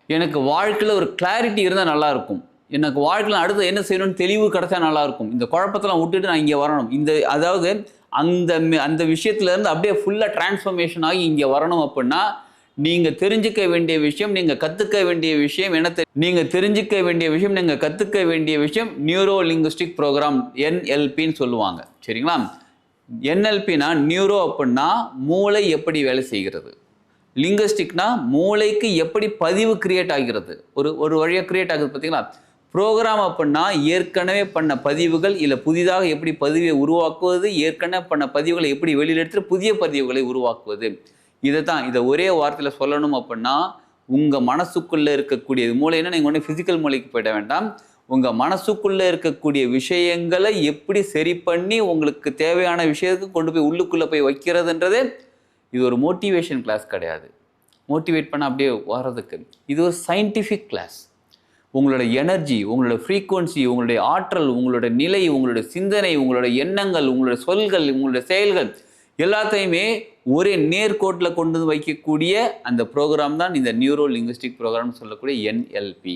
எனக்கு வாழ்க்கையில் ஒரு கிளாரிட்டி இருந்தால் நல்லாயிருக்கும். எனக்கு வாழ்க்கையில் அடுத்து என்ன செய்யணும்னு தெளிவு கிடைச்சா நல்லாயிருக்கும். இந்த குழப்பத்தெல்லாம் விட்டுட்டு நான் இங்கே வரணும். அதாவது அந்த அந்த விஷயத்துலேருந்து அப்படியே ஃபுல்லாக டிரான்ஸ்ஃபர்மேஷன் ஆகி இங்கே வரணும் அப்படின்னா, நீங்கள் தெரிஞ்சுக்க வேண்டிய விஷயம், நீங்கள் கற்றுக்க வேண்டிய விஷயம் நீங்கள் தெரிஞ்சுக்க வேண்டிய விஷயம், நீங்கள் கற்றுக்க வேண்டிய விஷயம் நியூரோ லிங்குஸ்டிக் ப்ரோக்ராம் NLPன்னு சொல்லுவாங்க. சரிங்களா? NLPனா நியூரோ அப்படின்னா மூளை எப்படி வேலை செய்கிறது. லிங்குஸ்டிக்னா மூளைக்கு எப்படி பதிவு கிரியேட் ஆகிறது. ஒரு வழியாக கிரியேட் ஆகுது பார்த்தீங்களா? ப்ரோக்ராம் அப்படின்னா ஏற்கனவே பண்ண பதிவுகள் இல்லை புதிதாக எப்படி பதிவை உருவாக்குவது, ஏற்கனவே பண்ண பதிவுகளை எப்படி வெளியில் எடுத்துட்டு புதிய பதிவுகளை உருவாக்குவது. இதை ஒரே வார்த்தையில் சொல்லணும் அப்படின்னா, உங்கள் மனசுக்குள்ளே இருக்கக்கூடிய மூளைன்னா நீங்கள் ஒன்று ஃபிசிக்கல் மூளைக்கு போயிட வேண்டாம். உங்கள் மனசுக்குள்ளே இருக்கக்கூடிய விஷயங்களை எப்படி சரி பண்ணி உங்களுக்கு தேவையான விஷயத்துக்கு கொண்டு போய் உள்ளுக்குள்ளே போய் வைக்கிறதுன்றது இது ஒரு மோட்டிவேஷன் கிளாஸ் கிடையாது. மோட்டிவேட் பண்ண அப்படியே வர்றதுக்கு இது ஒரு சயின்டிஃபிக் கிளாஸ். உங்களோட எனர்ஜி, உங்களோட ஃப்ரீக்குவன்சி, உங்களுடைய ஆற்றல், உங்களோட நிலை, உங்களுடைய சிந்தனை, உங்களோட எண்ணங்கள், உங்களோட சொல்கள், உங்களோட செயல்கள் எல்லாத்தையுமே ஒரே நேர்கோட்டில் கொண்டு வைக்கக்கூடிய அந்த ப்ரோக்ராம் தான் இந்த நியூரோ லிங்குஸ்டிக் ப்ரோக்ராம் சொல்லக்கூடிய NLP.